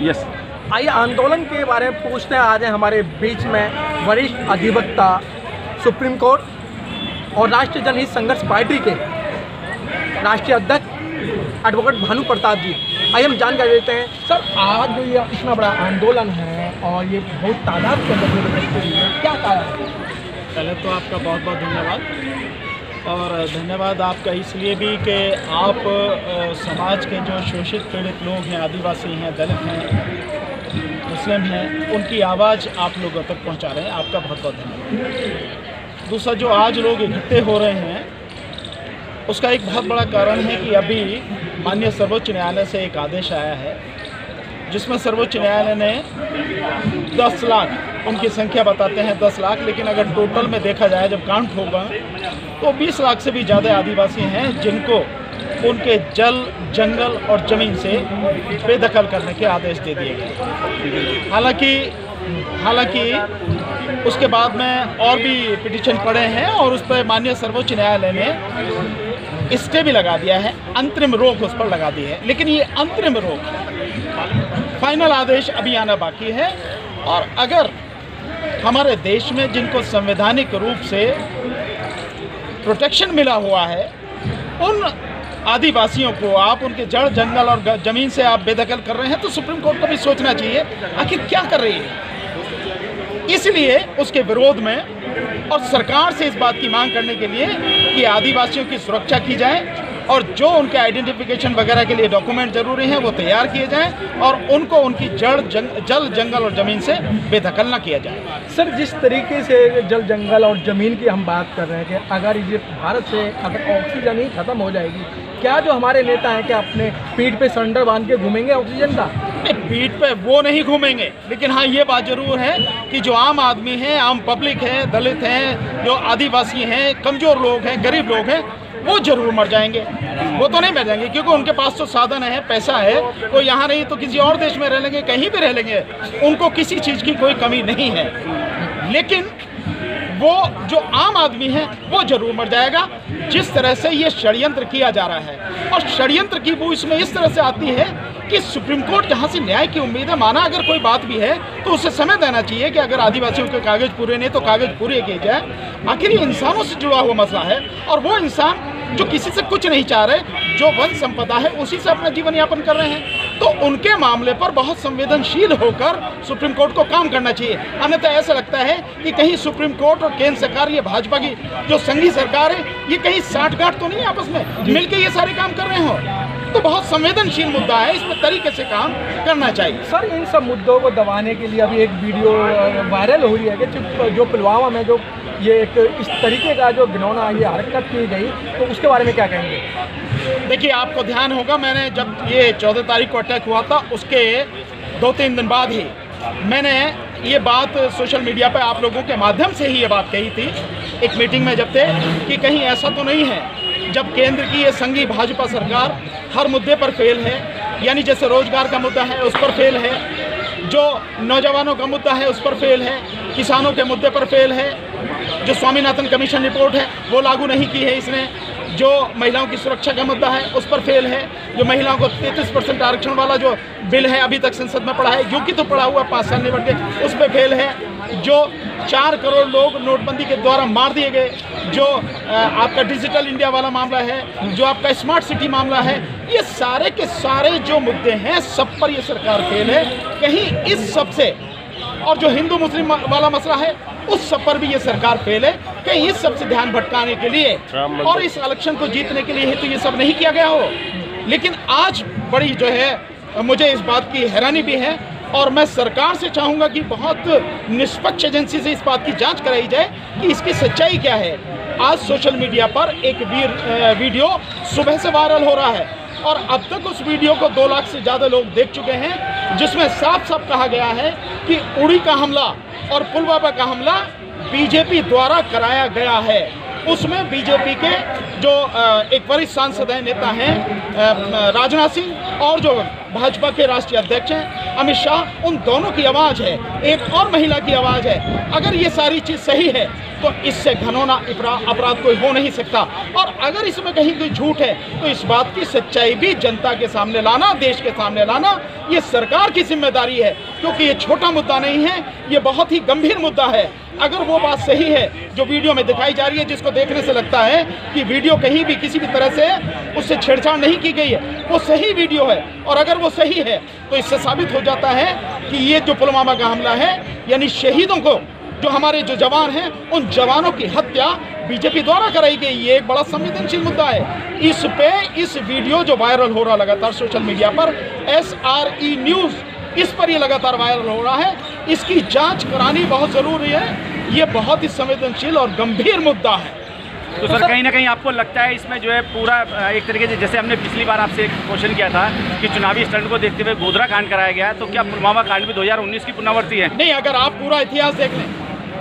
Yes. आइए आंदोलन के बारे में पूछते हैं। आज हमारे बीच में वरिष्ठ अधिवक्ता सुप्रीम कोर्ट और राष्ट्रीय जनहित संघर्ष पार्टी के राष्ट्रीय अध्यक्ष एडवोकेट भानु प्रताप जी। आइए हम जानकारी देते हैं। सर, आज जो ये इतना बड़ा आंदोलन है और ये बहुत तादाद के अंदर क्या कारण है? पहले तो आपका बहुत बहुत धन्यवाद, और धन्यवाद आपका इसलिए भी कि आप समाज के जो शोषित पीड़ित लोग हैं, आदिवासी हैं, दलित हैं, मुस्लिम हैं, उनकी आवाज़ आप लोगों तक पहुंचा रहे हैं। आपका बहुत बहुत धन्यवाद। दूसरा, जो आज लोग इकट्ठे हो रहे हैं उसका एक बहुत बड़ा कारण है कि अभी माननीय सर्वोच्च न्यायालय से एक आदेश आया है जिसमें सर्वोच्च न्यायालय ने 10 लाख, उनकी संख्या बताते हैं 10 लाख, लेकिन अगर टोटल में देखा जाए जब काउंट होगा तो 20 लाख से भी ज़्यादा आदिवासी हैं जिनको उनके जल, जंगल और ज़मीन से बेदखल करने के आदेश दे दिए गए। हालांकि उसके बाद में और भी पिटीशन पड़े हैं और उस पर माननीय सर्वोच्च न्यायालय ने स्टे भी लगा दिया है, अंतरिम रोक उस पर लगा दी है। लेकिन ये अंतरिम रोक है, फाइनल आदेश अभी आना बाकी है। और अगर हमारे देश में जिनको संवैधानिक रूप से प्रोटेक्शन मिला हुआ है उन आदिवासियों को आप उनके जड़, जंगल और ज़मीन से आप बेदखल कर रहे हैं तो सुप्रीम कोर्ट को भी सोचना चाहिए आखिर क्या कर रही है। इसलिए उसके विरोध में और सरकार से इस बात की मांग करने के लिए कि आदिवासियों की सुरक्षा की जाए और जो उनके आइडेंटिफिकेशन वगैरह के लिए डॉक्यूमेंट ज़रूरी हैं वो तैयार किए जाएं और उनको उनकी जल, जंगल और ज़मीन से बेदखल ना किया जाए। सर, जिस तरीके से जल, जंगल और ज़मीन की हम बात कर रहे हैं कि अगर ये भारत से अगर ऑक्सीजन ही ख़त्म हो जाएगी, क्या जो हमारे नेता हैं क्या अपने पीठ पे सिलेंडर बांध के घूमेंगे ऑक्सीजन का? पीठ पे वो नहीं घूमेंगे, लेकिन हाँ ये बात ज़रूर है कि जो आम आदमी है, आम पब्लिक है, दलित हैं, जो आदिवासी हैं, कमज़ोर लोग हैं, गरीब लोग हैं, वो जरूर मर जाएंगे। वो तो नहीं मर जाएंगे क्योंकि उनके पास तो साधन है, पैसा है, वो यहाँ नहीं तो किसी और देश में रह लेंगे, कहीं भी रह लेंगे, उनको किसी चीज़ की कोई कमी नहीं है। लेकिन वो जो आम आदमी है वो जरूर मर जाएगा। जिस तरह से ये षड्यंत्र किया जा रहा है और षड्यंत्र की वो इसमें इस तरह से आती है कि सुप्रीम कोर्ट जहाँ से न्याय की उम्मीद है, माना अगर कोई बात भी है तो उसे समय देना चाहिए कि अगर आदिवासियों के कागज़ पूरे नहीं तो कागज़ पूरे किए जाए। आखिर ये इंसानों से जुड़ा हुआ मसला है और वो इंसान जो किसी से कुछ नहीं चाह रहे, जो वन संपदा है उसी से अपना जीवन यापन कर रहे हैं, तो उनके मामले पर बहुत संवेदनशील होकर सुप्रीम कोर्ट को काम करना चाहिए। अन्यथा ऐसा लगता है कि कहीं सुप्रीम कोर्ट और केंद्र सरकार, ये भाजपा की जो संघीय सरकार है, ये कहीं साठगांठ तो नहीं आपस में मिलकर ये सारे काम कर रहे हो। तो बहुत संवेदनशील मुद्दा है, इस पर तरीके से काम करना चाहिए। सर, इन सब मुद्दों को दबाने के लिए अभी एक वीडियो वायरल हो रही है कि जो पुलवामा में जो ये एक इस तरीके का जो घिनौना ये हरकत की गई, तो उसके बारे में क्या कहेंगे? देखिए, आपको ध्यान होगा मैंने जब ये 14 तारीख को अटैक हुआ था उसके 2-3 दिन बाद ही मैंने ये बात सोशल मीडिया पर आप लोगों के माध्यम से ही ये बात कही थी एक मीटिंग में जब थे कि कहीं ऐसा तो नहीं है जब केंद्र की ये संघीय भाजपा सरकार हर मुद्दे पर फेल है, यानी जैसे रोजगार का मुद्दा है उस पर फेल है, जो नौजवानों का मुद्दा है उस पर फेल है, किसानोन के मुद्दे पर फेल है, जो स्वामीनाथन कमीशन रिपोर्ट है वो लागू नहीं की है इसने, जो महिलाओं की सुरक्षा का मुद्दा है उस पर फेल है, जो महिलाओं को 33% आरक्षण वाला जो बिल है अभी तक संसद में पड़ा है, यूं की तो पड़ा हुआ 5 साल निबट के, उस पर फेल है, जो 4 करोड़ लोग नोटबंदी के द्वारा मार दिए गए, जो आपका डिजिटल इंडिया वाला मामला है, जो आपका स्मार्ट सिटी मामला है, ये सारे के सारे जो मुद्दे हैं सब पर ये सरकार फेल है। कहीं इस सब से, और जो हिंदू मुस्लिम वाला मसला है उस सब पर भी ये सरकार फेल है, कहीं इस सब से ध्यान भटकाने के लिए और इस इलेक्शन को जीतने के लिए तो ये सब नहीं किया गया हो। लेकिन आज बड़ी जो है मुझे इस बात की हैरानी भी है और मैं सरकार से चाहूँगा कि बहुत निष्पक्ष एजेंसी से इस बात की जांच कराई जाए कि इसकी सच्चाई क्या है। आज सोशल मीडिया पर एक वीडियो सुबह से वायरल हो रहा है और अब तक उस वीडियो को 2 लाख से ज़्यादा लोग देख चुके हैं, जिसमें साफ साफ कहा गया है कि उड़ी का हमला और पुलवामा का हमला बीजेपी द्वारा कराया गया है। उसमें बीजेपी के जो एक वरिष्ठ सांसद हैं, नेता हैं राजनाथ सिंह और जो भाजपा के राष्ट्रीय अध्यक्ष हैं अमित शाह, उन दोनों की आवाज़ है, एक और महिला की आवाज़ है। अगर ये सारी चीज़ सही है तो इससे घनौना अपराध कोई हो नहीं सकता। और अगर इसमें कहीं कोई झूठ है तो इस बात की सच्चाई भी जनता के सामने लाना, देश के सामने लाना, ये सरकार की जिम्मेदारी है, क्योंकि ये छोटा मुद्दा नहीं है, ये बहुत ही गंभीर मुद्दा है। अगर वो बात सही है जो वीडियो में दिखाई जा रही है, जिसको देखने से लगता है कि वीडियो कहीं भी किसी भी तरह से उससे छेड़छाड़ नहीं की गई है, वो सही वीडियो है, और अगर वो सही है तो इससे साबित हो जाता है कि ये जो पुलवामा का हमला है, यानी शहीदों को, जो हमारे जो जवान हैं, उन जवानों की हत्या बीजेपी द्वारा कराई गई, ये एक बड़ा संवेदनशील मुद्दा है। इस वीडियो जो वायरल हो रहा लगातार सोशल मीडिया पर, SRE न्यूज़, इस पर ये लगातार वायरल हो रहा है, इसकी जांच करानी बहुत ज़रूरी है। ये बहुत ही संवेदनशील और गंभीर मुद्दा है। तो सर कहीं ना कहीं आपको लगता है इसमें जो है पूरा एक तरीके से, जैसे हमने पिछली बार आपसे एक क्वेश्चन किया था कि चुनावी स्टंट को देखते हुए गोधरा कांड कराया गया, तो क्या पुलवामा कांड भी 2019 की पुनरावृत्ति है? नहीं, अगर आप पूरा इतिहास देख लें,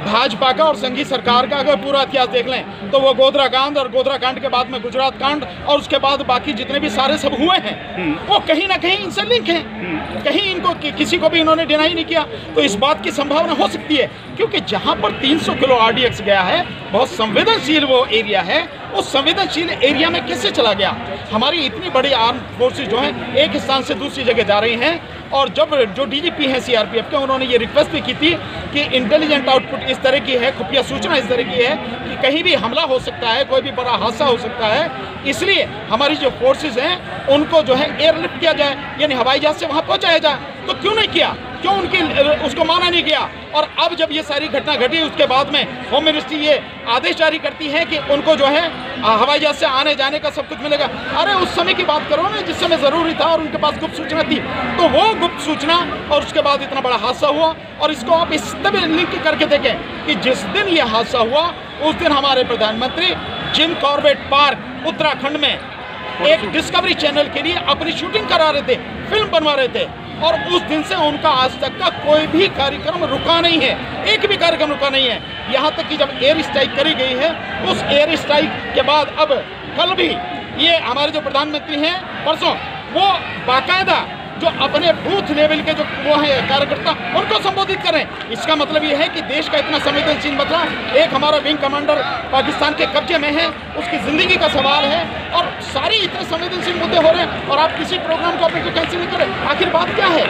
भाजपा का और संघी सरकार का अगर पूरा इतिहास देख लें, तो वो गोधरा कांड और गोधरा कांड के बाद में गुजरात कांड और उसके बाद बाकी जितने भी सारे सब हुए हैं, वो कहीं ना कहीं इनसे लिंक हैं। कहीं इनको किसी को भी इन्होंने डिनाई नहीं किया। तो इस बात की संभावना हो सकती है, क्योंकि जहां पर 300 किलो RDX गया है, बहुत संवेदनशील वो एरिया है, उस संवेदनशील एरिया में कैसे चला गया? हमारी इतनी बड़ी आर्म फोर्सेज जो हैं, एक स्थान से दूसरी जगह जा रही हैं, और जब जो DGP हैं CRPF के, उन्होंने ये रिक्वेस्ट भी की थी कि इंटेलिजेंट आउटपुट इस तरह की है, खुफिया सूचना इस तरह की है कि कहीं भी हमला हो सकता है, कोई भी बड़ा हादसा हो सकता है, इसलिए हमारी जो फोर्सेज हैं उनको जो है एयरलिफ्ट किया जाए, यानी हवाई जहाज से वहाँ पहुँचाया जाए। तो क्यों नहीं किया? क्यों उसको माना नहीं गया? और अब जब ये सारी घटना घटी, उसके बाद में होम मिनिस्ट्री ये आदेश जारी करती है कि उनको जो है हवाई जहाज से आने जाने का सब कुछ मिलेगा। अरे उस समय की बात करो ना, जिस समय ज़रूरी था और उनके पास गुप्त सूचना थी, तो वो गुप्त सूचना और उसके बाद इतना बड़ा हादसा हुआ। और इसको आप इस तरह लिंक करके देखें कि जिस दिन ये हादसा हुआ, उस दिन हमारे प्रधानमंत्री जिम कॉर्बेट पार्क उत्तराखंड में एक डिस्कवरी चैनल के लिए अपनी शूटिंग करा रहे थे, फिल्म बनवा रहे थे, और उस दिन से उनका आज तक का कोई भी कार्यक्रम रुका नहीं है, एक भी कार्यक्रम रुका नहीं है। यहाँ तक कि जब एयर स्ट्राइक करी गई है, उस एयर स्ट्राइक के बाद अब कल भी ये हमारे जो प्रधानमंत्री हैं परसों, वो बाकायदा जो अपने बूथ लेवल के जो वो हैं कार्यकर्ता, उनको संबोधित करें। इसका मतलब ये है कि देश का इतना संवेदनशील मसला, एक हमारा विंग कमांडर पाकिस्तान के कब्जे में है, उसकी ज़िंदगी का सवाल है, और सारी इतने संवेदनशील मुद्दे हो रहे हैं, और आप किसी प्रोग्राम को अपने कैंसिल नहीं करें। आखिर बात क्या है?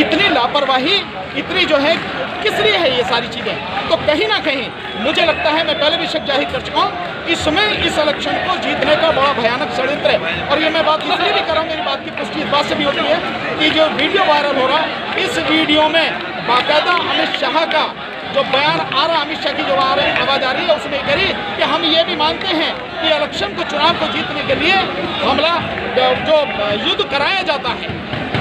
इतनी लापरवाही, इतनी जो है, किस लिए है ये सारी चीज़ें? तो कहीं ना कहीं मुझे लगता है, मैं पहले भी शक जाहिर कर चुका हूँ, इसमें इस इलेक्शन को जीतने का बड़ा भयानक षड्यंत्र है। और ये मैं बात इसलिए भी कर रहा हूँ, मेरी बात की पुष्टि इस बात से भी होती है कि जो वीडियो वायरल हो रहा है, इस वीडियो में बाकायदा अमित शाह का जो बयान आ रहा, अमित शाह की जो आवाज़ आ रही है, उसमें करी कि हम ये भी मानते हैं कि इलेक्शन को, चुनाव को जीतने के लिए हमला जो युद्ध कराया जाता है,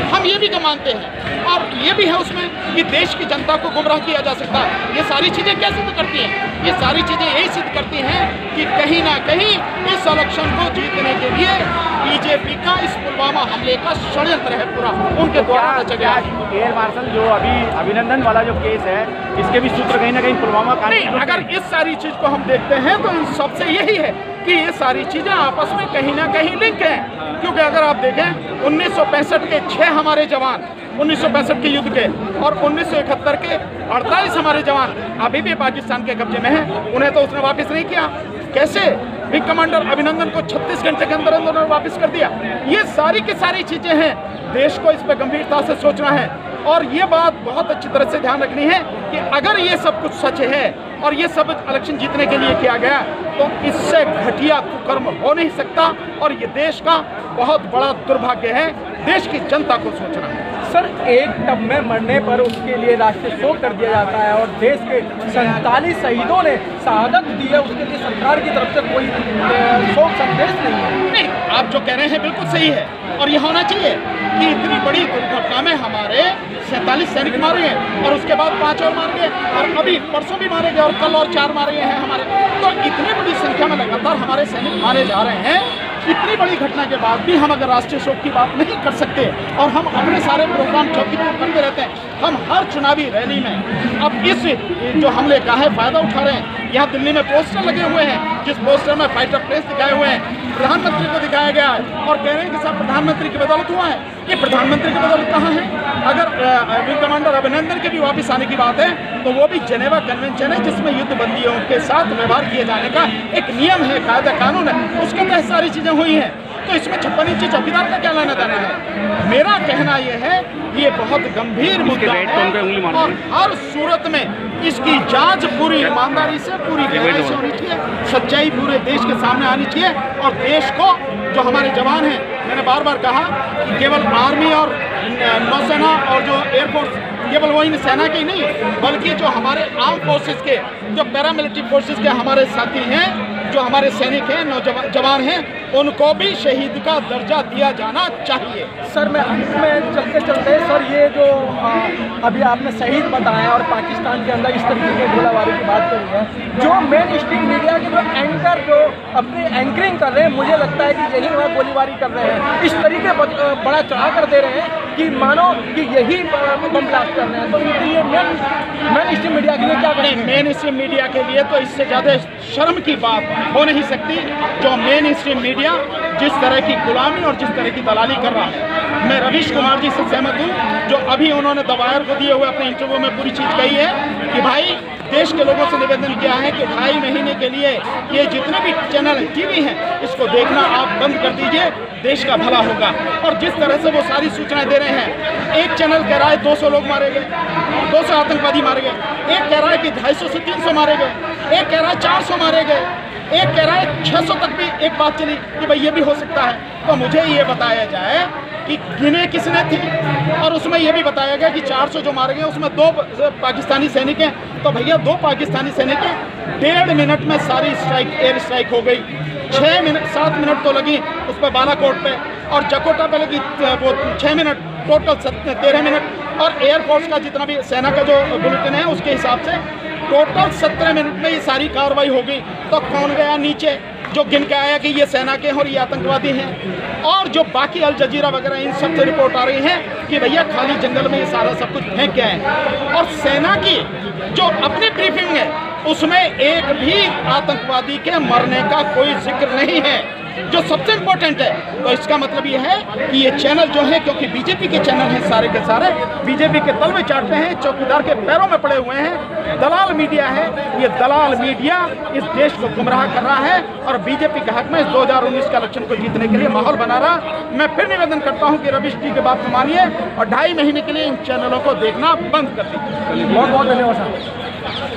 हम ये भी तो मानते हैं। और ये भी है उसमें कि देश की जनता को गुमराह किया जा सकता है। ये सारी चीज़ें क्या सिद्ध करती हैं? ये सारी चीज़ें यही सिद्ध करती हैं कि कहीं ना कहीं इस इलेक्शन को जीतने के लिए बीजेपी का इस पुलवामा हमले का षड्यंत्र है पूरा, उनके द्वारा रचा गया है। एयर मार्शल जो अभी अभिनंदन वाला जो केस है, इसके भी सूत्र कहीं ना कहीं पुलवामा कांड नहीं, अगर इस सारी चीज़ को हम देखते हैं तो इन सबसे यही है कि ये सारी चीज़ें आपस में कहीं ना कहीं लिंक हैं। क्योंकि अगर आप देखें 1965 के 6 हमारे जवान 1965 के युद्ध के और 1971 के 48 हमारे जवान अभी भी पाकिस्तान के कब्जे में हैं, उन्हें तो उसने वापस नहीं किया। कैसे? विंग कमांडर अभिनंदन को 36 घंटे के अंदर अंदर उन्होंने वापस कर दिया। ये सारी की सारी चीज़ें हैं, देश को इस पर गंभीरता से सोचना है, और ये बात बहुत अच्छी तरह से ध्यान रखनी है कि अगर ये सब कुछ सच है और ये सब इलेक्शन जीतने के लिए किया गया, तो इससे घटिया कुकर्म हो नहीं सकता, और ये देश का बहुत बड़ा दुर्भाग्य है। देश की जनता को सोचना है। सर, एक टब में मरने पर उसके लिए राष्ट्रीय शोक कर दिया जाता है, और देश के 47 शहीदों ने शहादत दी है, उसके लिए सरकार की तरफ से कोई शोक संदेश नहीं है। नहीं, आप जो कह रहे हैं बिल्कुल सही है, और ये होना चाहिए कि इतनी बड़ी दुर्घटना में हमारे 47 सैनिक मारे हैं, और उसके बाद 5 और मार गए, और अभी परसों भी मारे गए, और कल और 4 मारे हैं हमारे। तो इतनी बड़ी संख्या में लगातार हमारे सैनिक मारे जा रहे हैं। इतनी बड़ी घटना के बाद भी हम अगर राष्ट्रीय शोक की बात नहीं कर सकते, और हम अपने सारे प्रोग्राम चौकी पर करते रहते हैं, हम हर चुनावी रैली में अब इस जो हमले का है फ़ायदा उठा रहे हैं। यहाँ दिल्ली में पोस्टर लगे हुए हैं, जिस पोस्टर में फाइटर प्लेस दिखाए हुए हैं, प्रधानमंत्री को दिखाया गया है और कह रहे हैं कि साहब प्रधानमंत्री की बदौलत हुआ है। ये प्रधानमंत्री की बदौलत कहाँ है? अगर विंग कमांडर अभिनंदन के भी वापस आने की बात है तो वो भी जेनेवा कन्वेंशन है, जिसमें युद्धबंदियों के साथ व्यवहार किए जाने का एक नियम है, कायदा कानून है, उसके तहत सारी चीज़ें हुई हैं। तो इसमें 56 इंची चौकीदार का क्या लेना देना है? मेरा कहना यह है ये बहुत गंभीर मुद्दा है और हर सूरत में इसकी जांच पूरी ईमानदारी से, पूरी गहराई से होनी चाहिए, सच्चाई पूरे देश के सामने आनी चाहिए और देश को जो हमारे जवान हैं, मैंने बार बार कहा कि केवल आर्मी और नौसेना और जो एयरफोर्स, केवल वही सेना के ही नहीं बल्कि जो हमारे आर्म फोर्सेस के, जो पैरामिलिट्री फोर्सेस के हमारे साथी हैं, जो हमारे सैनिक हैं, नौजवान हैं, उनको भी शहीद का दर्जा दिया जाना चाहिए। सर मैं अंत में चलते चलते सर ये जो अभी आपने शहीद बताया और पाकिस्तान के अंदर इस तरीके की गोलाबारी की बात करी है, जो मेन स्ट्रीम मीडिया के जो एंकर जो अपनी एंकरिंग कर रहे हैं, मुझे लगता है कि यही वह गोलीबारी कर रहे हैं, इस तरीके बड़ा चढ़ा कर दे रहे हैं कि मानो कि यही बम ब्लास्ट कर रहे हैं। तो इनके लिए मेन स्ट्रीम मीडिया के लिए क्या करेंगे? मेन स्ट्रीम मीडिया के लिए तो इससे ज़्यादा शर्म की बात हो नहीं सकती जो मेन स्ट्रीम मीडिया जिस तरह की गुलामी और जिस तरह की दलाली कर रहा है। मैं रवीश कुमार जी से सहमत हूँ, जो अभी उन्होंने दवायर को दिए हुए अपने इंटरव्यू में पूरी चीज़ कही है कि भाई देश के लोगों से निवेदन किया है कि 2.5 महीने के लिए ये जितने भी चैनल टीवी हैं इसको देखना आप बंद कर दीजिए, देश का भला होगा। और जिस तरह से वो सारी सूचनाएं दे रहे हैं, एक चैनल कह रहा है 200 लोग मारे गए, 200 आतंकवादी मारे गए, एक कह रहा है कि 250 से 300 मारे गए, एक कह रहा है 400 मारे गए, एक कह रहा है 600 तक भी एक बात चली कि भाई ये भी हो सकता है। तो मुझे ये बताया जाए कि गिने किसने थी और उसमें यह भी बताया गया कि 400 जो मारे गए उसमें 2 पाकिस्तानी सैनिक हैं। तो भैया 2 पाकिस्तानी सैनिक हैं, 1.5 मिनट में सारी स्ट्राइक, एयर स्ट्राइक हो गई। 7 मिनट तो लगी उस पर बालाकोट पे और जकोटा पे लगी वो 6 मिनट, टोटल 13 मिनट। और एयरफोर्स का जितना भी सेना का जो बुलेटिन है उसके हिसाब से टोटल 17 मिनट में ये सारी कार्रवाई हो गई। तो कौन गया नीचे जो गिन के आया कि ये सेना के हैं और ये आतंकवादी हैं? और जो बाकी अल जजीरा वगैरह इन सब से रिपोर्ट आ रही है कि भैया खाली जंगल में ये सारा सब कुछ फेंक के आए। और सेना की जो अपनी ब्रीफिंग है उसमें एक भी आतंकवादी के मरने का कोई जिक्र नहीं है, जो सबसे इम्पोर्टेंट है। तो इसका मतलब ये है कि ये चैनल जो है, क्योंकि बीजेपी के चैनल हैं सारे के सारे, बीजेपी के तलवे चाटते हैं, चौकीदार के पैरों में पड़े हुए हैं, दलाल मीडिया है। ये दलाल मीडिया इस देश को गुमराह कर रहा है और बीजेपी के हक में इस 2019 का इलेक्शन को जीतने के लिए माहौल बना रहा। मैं फिर निवेदन करता हूँ कि रवीश जी की बात को मानिए और 2.5 महीने के लिए इन चैनलों को देखना बंद कर दीजिए। बहुत बहुत धन्यवाद सर।